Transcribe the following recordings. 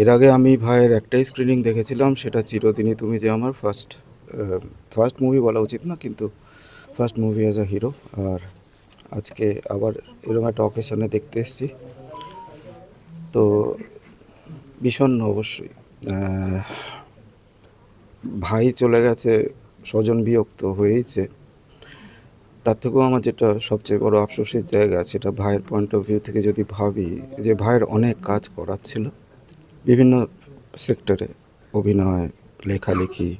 এর আগে আমি ভাইয়ের একটাই স্ক্রিনিং দেখেছিলাম, সেটা চিরদিনই তুমি যে আমার ফার্স্ট মুভি বলা উচিত না, কিন্তু first movie as a hero. আর আজকে আবার এরকম একটা অকেশনে দেখতে এসেছি, তো বিষণ্ণ অবশ্যই। আহ, ভাই চলে গেছে, স্বজন বিয়োক্ত হয়েইছে। তার থেকেও আমার যেটা সবচেয়ে বড় আফসোসের জায়গা, সেটা ভাইয়ের পয়েন্ট অফ ভিউ থেকে যদি ভাবি, যে ভাইয়ের অনেক কাজ করার ছিল বিভিন্ন সেক্টরে, অভিনয়, লেখালেখি,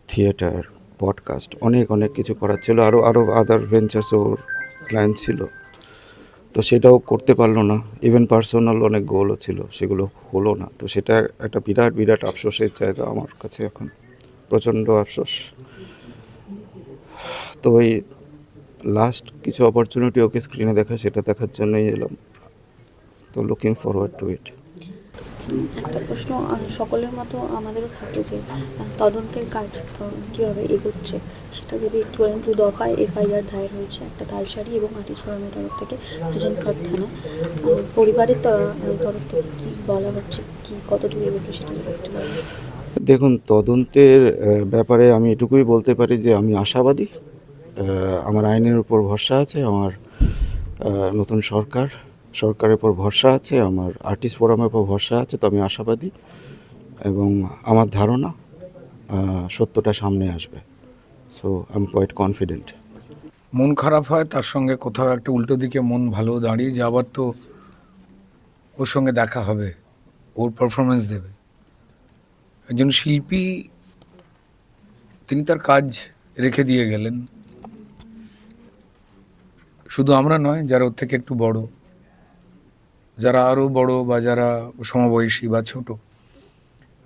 থিয়েটার, পডকাস্ট, অনেক অনেক কিছু করার ছিল, আরও আরও আদার ভেঞ্চার্স ওর প্ল্যান ছিল, তো সেটাও করতে পারলো না। ইভেন পার্সোনাল অনেক গোলও ছিল, সেগুলো হলো না। তো সেটা একটা বিরাট বিরাট আফসোসের জায়গা আমার কাছে এখন, প্রচণ্ড আফসোস। তো ওই লাস্ট কিছু অপরচুনিটি ওকে স্ক্রিনে দেখা, সেটা দেখার জন্যই এলাম। তো লুকিং ফরওয়ার্ড টু ইট। একটা প্রশ্ন সকলের মতো আমাদেরও থাকে যে তদন্তের কাজ কীভাবে এগোচ্ছে সেটা যদি একটু বলেন। 2 দফায় এফআইআর দায়ের হয়েছে, একটা তালসারি এবং আর্টিস্ট ফোরামের তরফ থেকে, প্রেজেন্ট ক্লাব থানা। পরিবারের তরফ থেকে কী বলা হচ্ছে, কি কতটুকু এগোচ্ছে সেটা যদি একটু বলেন। দেখুন, তদন্তের ব্যাপারে আমি এটুকুই বলতে পারি যে আমি আশাবাদী। আমার আইনের উপর ভরসা আছে, আমার নতুন সরকারের উপর ভরসা আছে, আমার আর্টিস্ট ফোরামের উপর ভরসা আছে। তো আমি আশাবাদী, এবং আমার ধারণা সত্যটা সামনে আসবে। So I am quite confident. মন খারাপ হয়, তার সঙ্গে কোথাও একটা উল্টো দিকে মন ভালো দাঁড়িয়ে যে আবার তো ওর সঙ্গে দেখা হবে, ওর পারফরমেন্স দেবে। একজন শিল্পী, তিনি তার কাজ রেখে দিয়ে গেলেন। শুধু আমরা নয়, যারা ওর থেকে একটু বড়, যারা আরও বড় বা যারা সমবয়সী বা ছোট,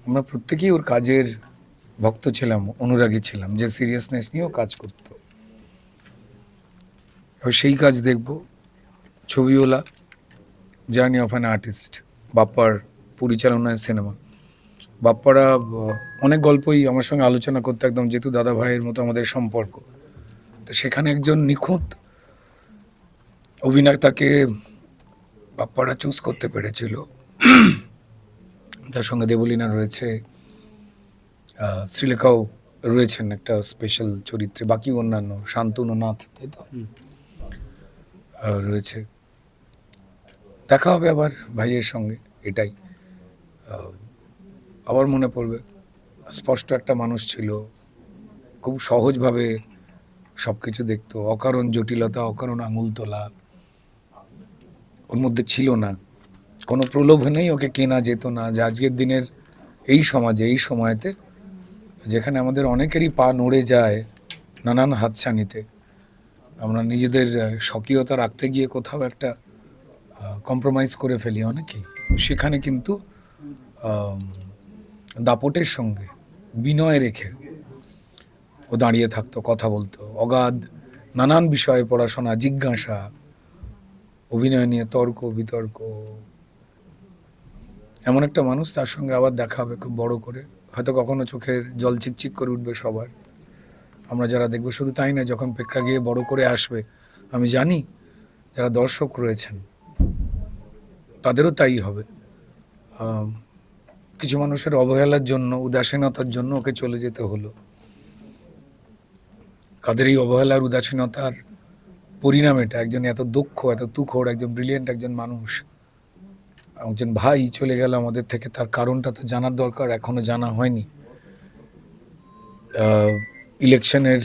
আমরা প্রত্যেকেই ওর কাজের ভক্ত ছিলাম, অনুরাগী ছিলাম, যে সিরিয়াসনেস নিয়েও কাজ করত। এবার সেই কাজ দেখব, ছবিওয়ালা, জার্নি অফ অ্যান আর্টিস্ট, বাপ্পার পরিচালনায় সিনেমা। বাপ্পারা অনেক গল্পই আমার সঙ্গে আলোচনা করতে, একদম যেহেতু দাদা ভাইয়ের মতো আমাদের সম্পর্ক। তো সেখানে একজন নিখুঁত অভিনেতাকে বাপ্পারা চুজ করতে পেরেছিল। তার সঙ্গে দেবলীনা রয়েছে, শ্রীলেখাও রয়েছেন একটা স্পেশাল চরিত্রে, বাকি অন্যান্য শান্তনু নাথ, তাই তো রয়েছে। দেখা হবে আবার ভাইয়ের সঙ্গে, এটাই। আবার মনে পড়বে, স্পষ্ট একটা মানুষ ছিল, খুব সহজভাবে সব কিছু দেখতো, অকারণ জটিলতা, অকারণ আঙুল তোলা ওর মধ্যে ছিল না। কোনো প্রলোভনেই ওকে কেনা যেত না। যে আজকের দিনের এই সমাজে, এই সময়তে, যেখানে আমাদের অনেকেরই পা নড়ে যায় নানান হাতছানিতে, আমরা নিজেদের স্বকীয়তা রাখতে গিয়ে কোথাও একটা কম্প্রোমাইজ করে ফেলি অনেকেই। সেখানে কিন্তু দাপটের সঙ্গে বিনয় রেখে ও দাঁড়িয়ে থাকতো, কথা বলতো, অগাধ নানান বিষয়ে পড়াশোনা, জিজ্ঞাসা, অভিনয় নিয়ে তর্ক বিতর্ক। এমন একটা মানুষ, তার সঙ্গে আবার দেখা হবে খুব বড় করে, হয়তো কখনো চোখের জল চিকচিক করে উঠবে সবার, আমরা যারা দেখবো। শুধু তাই না, যখন প্রেক্ষাগৃহে বড় করে আসবে, আমি জানি যারা দর্শক রয়েছেন তাদেরও তাই হবে। কিছু মানুষের অবহেলার জন্য, উদাসীনতার জন্য ওকে চলে যেতে হলো। কাদের এই অবহেলার উদাসীনতার পরিণাম এটা? একজন এত দক্ষ, এত তুখোড়, একজন ব্রিলিয়েন্ট একজন মানুষ, একজন ভাই চলে গেল আমাদের থেকে। তার কারণটা তো জানার দরকার, এখনো জানা হয়নি। ইলেকশনের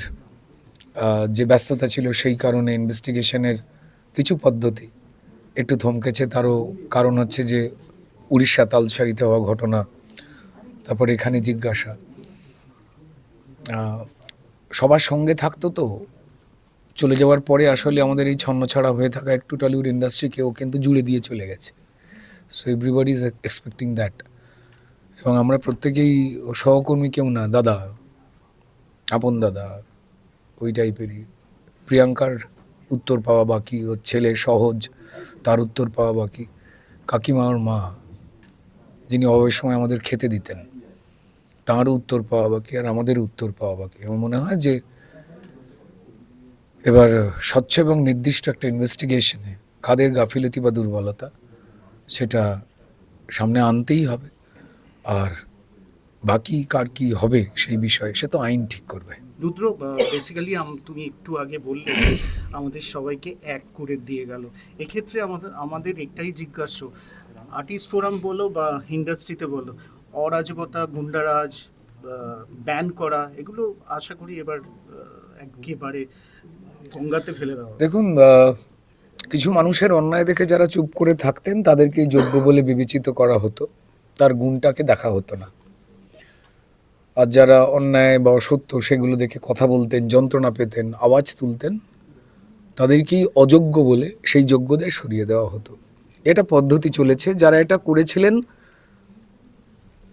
যে ব্যস্ততা ছিল, সেই কারণে ইনভেস্টিগেশনের কিছু পদ্ধতি একটু থমকেছে। তারও কারণ হচ্ছে যে উড়িষ্যা তালসারিতে হওয়া ঘটনা, তারপর এখানে জিজ্ঞাসা। সবার সঙ্গে থাকতো, তো চলে যাওয়ার পরে আসলে আমাদের এই ছন্নছাড়া হয়ে থাকা একটু টলিউড ইন্ডাস্ট্রিকেও কিন্তু জুড়ে দিয়ে চলে গেছে। So everybody is expecting that. এবং আমরা প্রত্যেকেই সহকর্মী, কেউ না, দাদা, আপন দাদা, ওই টাইপেরই। প্রিয়াঙ্কার উত্তর পাওয়া বাকি, ওর ছেলে সহজ, তার উত্তর পাওয়া বাকি। কাকিমার মা, যিনি অবসর সময় আমাদের খেতে দিতেন, তাঁরও উত্তর পাওয়া বাকি, আর আমাদের উত্তর পাওয়া বাকি। আমার মনে হয় যে এবার স্বচ্ছ এবং নির্দিষ্ট একটা ইনভেস্টিগেশনে কাদের গাফিলতি বা দুর্বলতা, সেটা সামনে আনতেই হবে। আর বাকি কার কি হবে সেই বিষয়ে সে তো আইন ঠিক করবে। রুদ্র, বেসিক্যালি তুমি একটু আগে বললে যে আমাদের সবাইকে এক করে দিয়ে গেল। এক্ষেত্রে আমাদের একটাই জিজ্ঞাস্য, আর্টিস্ট ফোরাম বলো বা ইন্ডাস্ট্রিতে বলো, অরাজকতা, গুন্ডারাজ, ব্যান করা, এগুলো আশা করি এবার একেবারে গঙ্গাতে ফেলে দেওয়া হবে। দেখুন, কিছু মানুষের অন্যায় দেখে যারা চুপ করে থাকতেন তাদেরকে যোগ্য বলে বিবেচিত করা হতো, তার গুণটাকে দেখা হতো না। আর যারা অন্যায় বা অসত্য সেগুলো দেখে কথা বলতেন, যন্ত্রণা পেতেন, আওয়াজ তুলতেন, তাদেরকেই অযোগ্য বলে সেই যোগ্যদের সরিয়ে দেওয়া হতো। এটা পদ্ধতি চলেছে। যারা এটা করেছিলেন,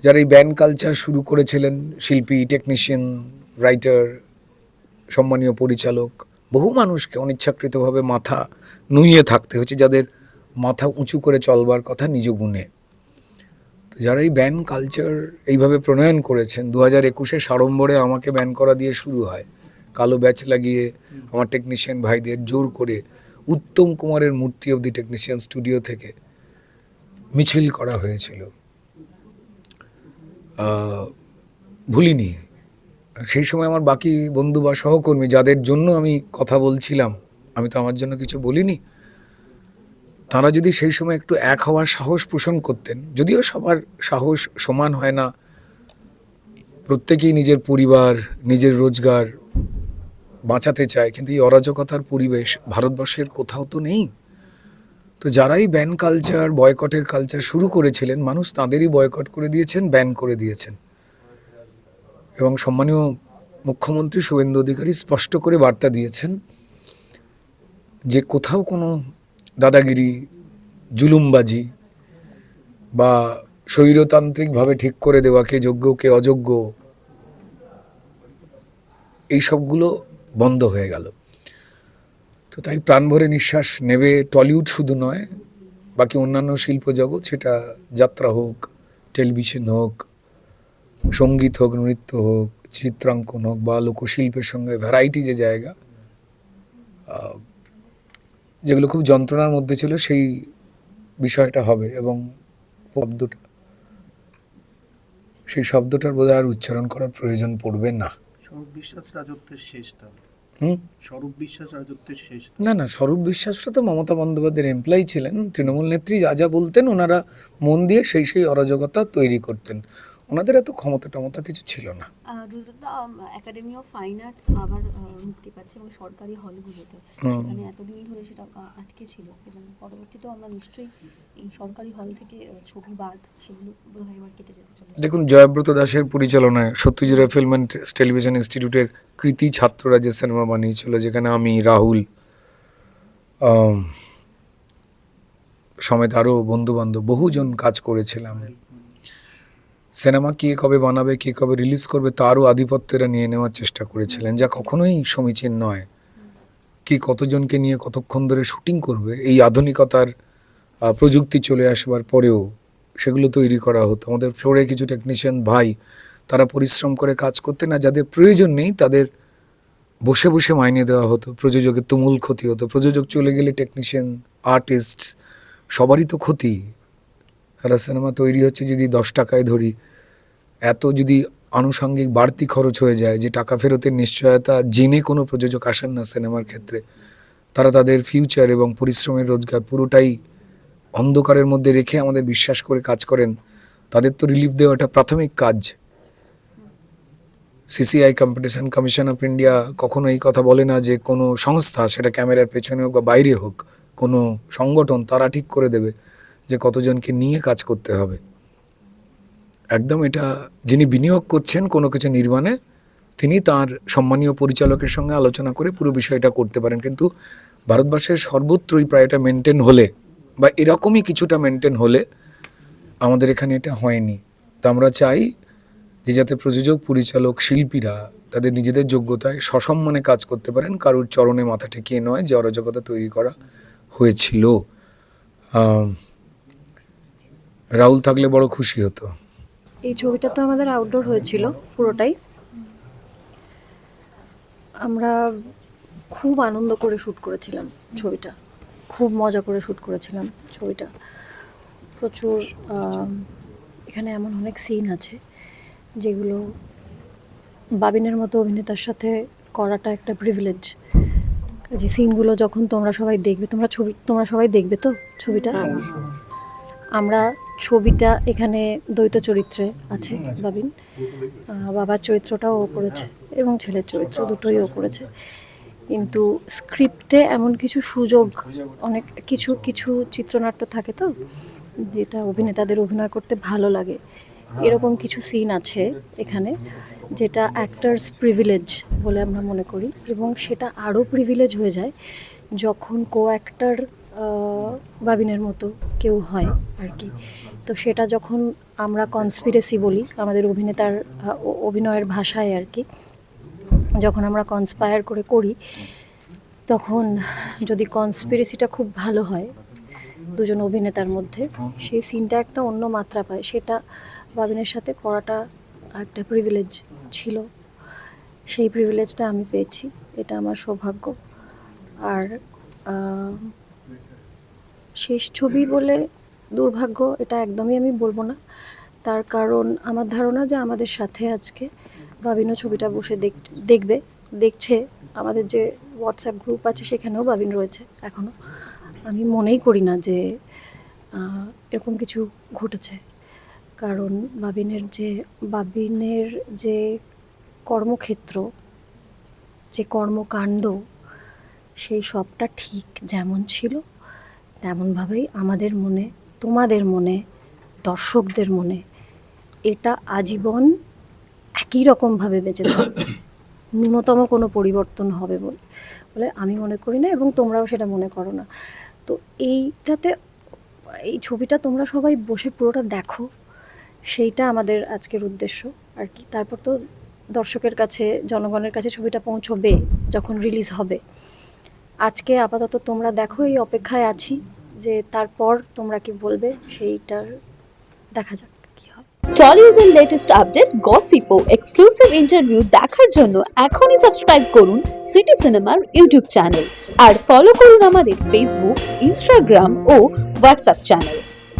যারা এই ব্যান কালচার শুরু করেছিলেন, শিল্পী, টেকনিশিয়ান, রাইটার, সম্মানীয় পরিচালক, বহু মানুষকে অনিচ্ছাকৃতভাবে মাথা নুইয়ে থাকতে হচ্ছে, যাদের মাথা উঁচু করে চলবার কথা নিজ গুণে। তো যারা এই ব্যান কালচার এইভাবে প্রণয়ন করেছেন, 2021-এ সাড়ম্বরে আমাকে ব্যান করা দিয়ে শুরু হয়। কালো ব্যাচ লাগিয়ে আমার টেকনিশিয়ান ভাইদের জোর করে উত্তম কুমারের মূর্তি অবধি টেকনিশিয়ান স্টুডিও থেকে মিছিল করা হয়েছিল। ভুলিনি। সেই সময় আমার বাকি বন্ধু বা সহকর্মী যাদের জন্য আমি কথা বলছিলাম, আমি তো আমার জন্য কিছু বলিনি, তারা যদি সেই সময় একটু এক হওয়ার সাহস পোষণ করতেন, যদিও সবার সাহস সমান হয় না, প্রত্যেকেই নিজের পরিবার, নিজের রোজগার বাঁচাতে চায়, কিন্তু এই অরাজকতার পরিবেশ ভারতবর্ষের কোথাও তো নেই। তো যারাই ব্যান কালচার, বয়কটের কালচার শুরু করেছিলেন, মানুষ তাঁদেরই বয়কট করে দিয়েছেন, ব্যান করে দিয়েছেন। এবং সম্মানীয় মুখ্যমন্ত্রী শুভেন্দু অধিকারী স্পষ্ট করে বার্তা দিয়েছেন যে কোথাও কোনো দাদাগিরি, জুলুমবাজি বা স্বৈরতান্ত্রিকভাবে ঠিক করে দেওয়া কে যোগ্য কে অযোগ্য, এই সবগুলো বন্ধ হয়ে গেল। তো তাই প্রাণ ভরে নিঃশ্বাস নেবে টলিউড শুধু নয়, বাকি অন্যান্য শিল্প জগৎ, সেটা যাত্রা হোক, টেলিভিশন হোক, সঙ্গীত হোক, নৃত্য হোক, চিত্রাঙ্কন হোক বা লোকশিল্পের সঙ্গে ভ্যারাইটি যে জায়গা, যেগুলো খুব যন্ত্রণার মধ্যে ছিল, সেই বিষয়টা হবে। এবং শব্দটা, সেই শব্দটার বোধহয় আর উচ্চারণ করার প্রয়োজন পড়বে না। স্বরূপ বিশ্বাস রাজত্বের শেষ তাহলে। হুম। স্বরূপ বিশ্বাস রাজত্বের শেষ। না না, স্বরূপ বিশ্বাসটা তো মমতা বন্দ্যোপাধ্যায়ের এমপ্লয়ি ছিলেন। তৃণমূল নেত্রী যা যা বলতেন ওনারা মন দিয়ে সেই অরাজকতা তৈরি করতেন। ওনাদের এত ক্ষমতা টমতা কিছু ছিল না। রুদ্রদা, একাডেমি অফ ফাইন আর্টস আবার মুক্তি পাচ্ছে এবং সরকারি হলগুলোতে, সেখানে এতদিন ধরে সেটা আটকে ছিল এবং পরবর্তীতেও আমরা নিশ্চয়ই এই সরকারি হল থেকে ছবি বাদ সেগুলো বোধহয় এবার কেটে যেতে চলেছে। দেখুন, জয়ব্রত দাসের পরিচালনায় সত্যজিৎ ফিল্ম অ্যান্ড টেলিভিশন ইনস্টিটিউটের কৃতি ছাত্ররা যে সিনেমা বানিয়েছিল, যেখানে আমি, রাহুল সমেত আরও বন্ধুবান্ধব বহুজন কাজ করেছিলাম, সিনেমা কে কবে বানাবে, কে কবে রিলিজ করবে তারও আধিপত্যেরা নিয়ে নেওয়ার চেষ্টা করেছিলেন, যা কখনোই সমীচীন নয়। কি কতজনকে নিয়ে কতক্ষণ ধরে শুটিং করবে, এই আধুনিকতার প্রযুক্তি চলে আসবার পরেও সেগুলো তৈরি করা হতো। আমাদের ফ্লোরে কিছু টেকনিশিয়ান ভাই, তারা পরিশ্রম করে কাজ করতে না, যাদের প্রয়োজন নেই তাদের বসে বসে মাইনে দেওয়া হতো, প্রযোজকের তুমুল ক্ষতি হতো। প্রযোজক চলে গেলে টেকনিশিয়ান, আর্টিস্ট সবারই তো ক্ষতি। একটা সিনেমা তৈরি হচ্ছে যদি 10 টাকায় ধরি, এত যদি আনুষঙ্গিক বাড়তি খরচ হয়ে যায় যে টাকা ফেরতের নিশ্চয়তা জেনে কোনো প্রযোজক আসেন না সিনেমার ক্ষেত্রে, তারা তাদের ফিউচার এবং পরিশ্রমের রোজগার পুরোটাই অন্ধকারের মধ্যে রেখে আমাদের বিশ্বাস করে কাজ করেন। তাদের তো রিলিফ দেওয়াটা প্রাথমিক কাজ। CCI, competition commission of India, কখনো এই কথা বলে না যে কোনো সংস্থা, সেটা ক্যামেরার পেছনে হোক বা বাইরে হোক, কোনো সংগঠন, তারা ঠিক করে দেবে যে কতজনকে নিয়ে কাজ করতে হবে। একদম এটা যিনি বিনিয়োগ করছেন কোনো কিছু নির্মাণে, তিনি তার সম্মানীয় পরিচালকের সঙ্গে আলোচনা করে পুরো বিষয়টা করতে পারেন। কিন্তু ভারতবর্ষের সর্বত্রই প্রায় এটা মেনটেন হলে বা এরকমই কিছুটা মেনটেন হলে, আমাদের এখানে এটা হয়নি। তো আমরা চাই যে যাতে প্রযোজক, পরিচালক, শিল্পীরা তাদের নিজেদের যোগ্যতায় সসম্মানে কাজ করতে পারেন, কারোর চরণে মাথা ঠেকিয়ে নয়, যে অরাজকতা তৈরি করা হয়েছিল। রাহুল থাকলে বড় খুশি হতো। এই ছবিটা তো আমাদের আউটডোর হয়েছিল পুরোটাই। আমরা খুব আনন্দ করে শ্যুট করেছিলাম ছবিটা, খুব মজা করে শ্যুট করেছিলাম ছবিটা। প্রচুর এখানে এমন অনেক সিন আছে যেগুলো বাবিনের মতো অভিনেতার সাথে করাটা একটা প্রিভিলেজ। যে সিনগুলো যখন তোমরা সবাই দেখবে, তোমরা সবাই দেখবে তো ছবিটা? আমরা ছবিটা এখানে দ্বৈত চরিত্রে আছে বাবিন, বাবার চরিত্রটাও ও করেছে এবং ছেলের চরিত্র দুটোই ও করেছে। কিন্তু স্ক্রিপ্টে এমন কিছু সুযোগ, অনেক কিছু কিছু চিত্রনাট্য থাকে তো যেটা অভিনেতাদের অভিনয় করতে ভালো লাগে, এরকম কিছু সিন আছে এখানে যেটা অ্যাক্টার্স প্রিভিলেজ বলে আমরা মনে করি, এবং সেটা আরও প্রিভিলেজ হয়ে যায় যখন কো অ্যাক্টার বাবিনের মতো কেউ হয় আর কি। তো সেটা যখন আমরা কনস্পিরেসি বলি আমাদের অভিনেতার অভিনয়ের ভাষায় আর কি, যখন আমরা কনস্পায়ার করে করি, তখন যদি কনস্পিরেসিটা খুব ভালো হয় দুজন অভিনেতার মধ্যে, সেই সিনটা একটা অন্য মাত্রা পায়। সেটা বাবিনের সাথে করাটা একটা প্রিভিলেজ ছিল, সেই প্রিভিলেজটা আমি পেয়েছি, এটা আমার সৌভাগ্য। আর শেষ ছবি বলে দুর্ভাগ্য এটা একদমই আমি বলবো না, তার কারণ আমার ধারণা যে আমাদের সাথে আজকে বাবিনও ছবিটা বসে দেখছে। আমাদের যে হোয়াটসঅ্যাপ গ্রুপ আছে সেখানেও বাবিন রয়েছে এখনও। আমি মনেই করি না যে এরকম কিছু ঘটেছে, কারণ বাবিনের যে কর্মক্ষেত্র, যে কর্মকাণ্ড, সেই সবটা ঠিক যেমন ছিল তেমনভাবেই আমাদের মনে, তোমাদের মনে, দর্শকদের মনে এটা আজীবন একই রকমভাবে বেঁচে থাকবে। ন্যূনতম কোনো পরিবর্তন হবে বলে আমি মনে করি না, এবং তোমরাও সেটা মনে করো না। তো এই ছবিটা তোমরা সবাই বসে পুরোটা দেখো, সেইটা আমাদের আজকের উদ্দেশ্য আর কি। তারপর তো দর্শকের কাছে, জনগণের কাছে ছবিটা পৌঁছবে যখন রিলিজ হবে। আজকে আপাতত তোমরা দেখো, এই অপেক্ষায় আছি যে তারপর তোমরা কি বলবে, সেইটার দেখা যাক কি হয়। টলিউডের লেটেস্ট আপডেট, গসিপ ও এক্সক্লুসিভ ইন্টারভিউ দেখার জন্য এখনই সাবস্ক্রাইব করুন সিটি সিনেমার ইউটিউব চ্যানেল আর ফলো করুন আমাদের ফেসবুক, ইনস্টাগ্রাম ও হোয়াটসঅ্যাপ চ্যানেল।